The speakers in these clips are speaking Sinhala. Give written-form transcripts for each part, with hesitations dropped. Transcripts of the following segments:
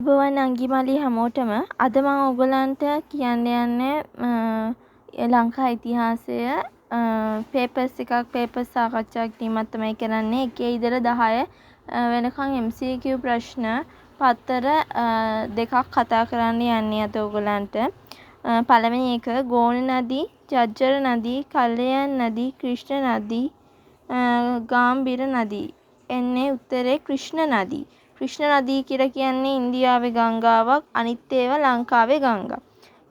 බොවන් අංගිමලි හැමෝටම අද මම ඔයගලන්ට කියන්න යන්නේ ලංකා ඉතිහාසය පේපර්ස් එකක් පේපර්ස් සාකච්ඡාවක් ටීමක් තමයි කරන්නේ 1 ඉඳලා 10 වෙනකන් MCQ ප්‍රශ්න පත්තර දෙකක් කතා කරන්න යන්නේ අද ඔයගලන්ට. පළවෙනි එක ගෝල් නදී, ජජ්ජර නදී, කල්යාණ නදී, ක්‍රිෂ්ණ නදී, ගාම්භීර නදී. එන්නේ උත්තරේ ක්‍රිෂ්ණ නදී. ක්‍රිෂ්ණ නදී කියලා කියන්නේ ඉන්දියාවේ ගංගාවක්. අනිත් ඒවා ලංකාවේ ගංගා.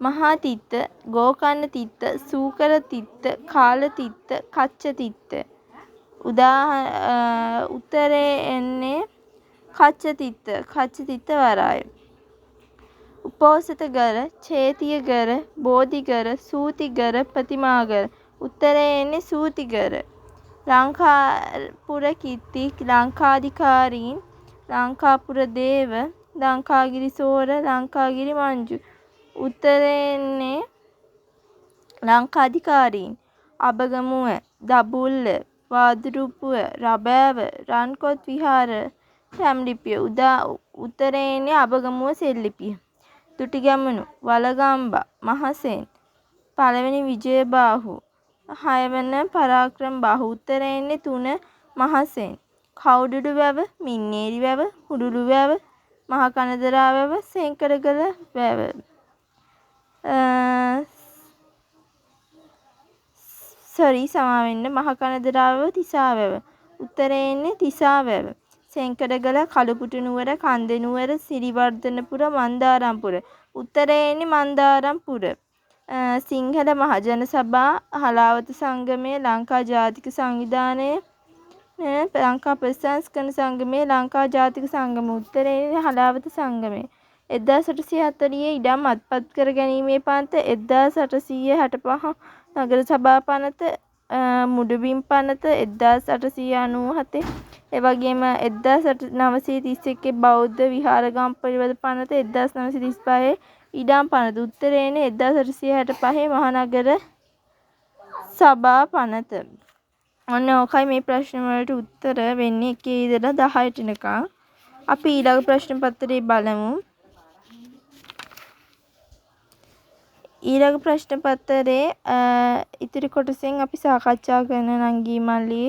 මහා තිත්ත, ගෝකර්ණ තිත්ත, සූකර තිත්ත, කාල තිත්ත, කච්ච තිත්ත. උත්තරේ එන්නේ කච්ච තිත්ත. කච්ච තිත්ත වරාය. උපෝසථගර, චේතියගර, බෝධිගර, සූතිගර, ප්‍රතිමාගර. උත්තරේ එන්නේ සූතිගර. ලංකාපුර කිත්ති, ලංකාධිකාරීන්, ලංකාපුර දේව, ලංකාගිරි සෝර, ලංකාගිරි මංජු. උත්තරේ එන්නේ ලංකාධිකාරීන්. අබගමුව, දඹුල්ල, වාදුරුප්පුව, රබෑව, රන්කොත් විහාර සැම්ලිපිය. උත්තරේ එන්නේ අබගමුව සෙල්ලිපිය. දුටුගැමුණු, වළගම්බා, මහසෙන්, පළවෙනි විජයබාහු, 6 වන පරාක්‍රමබාහු. උත්තරේ එන්නේ 3 මහසෙන්. කවුඩුඩු වැව, මින්නේරි වැව, හුඩුළු වැව, මහකනදරා වැව, සෙංකඩගල වැව. මහකනදරා වැව, තිසා වැව. උත්තරේ එන්නේ තිසා වැව. සෙංකඩගල, කළුපුටු නුවර, කන්දෙනුවර, සිරිවර්ධනපුර, මන්දාරම්පුර. උත්තරේ එන්නේ මන්දාරම්පුර. සිංහල මහජන සභා, හලාවත සංගමය, ලංකා ජාතික සංවිධානය, ලංකා ප්‍රතිසංස්කරණ සංගමය, ලංකා ජාතික සංගම. උත්තරේ හලාවත සංගමය. 1840 ඉඩම් අත්පත් කර ගැනීමේ පනත, 1865 නගර සභා පනත, මුඩුබිම් පනත 1897, එවැගේම 1931 බෞද්ධ විහාරගම් පිළිවෙත පනත, 1935 ඉඩම් පනත. උත්තරේ එන්නේ 1865 මහනගර සභා පනත. ඔන්න ඕකයි මේ ප්‍රශ්න වලට උත්තර වෙන්නේ 1 ඉඳලා 10ට එනකම්. අපි ඊළඟ ප්‍රශ්න පත්‍රය බලමු. ඊළඟ ප්‍රශ්න පත්‍රයේ ඉතිරි කොටසෙන් අපි සාකච්ඡා කරන නංගී මල්ලි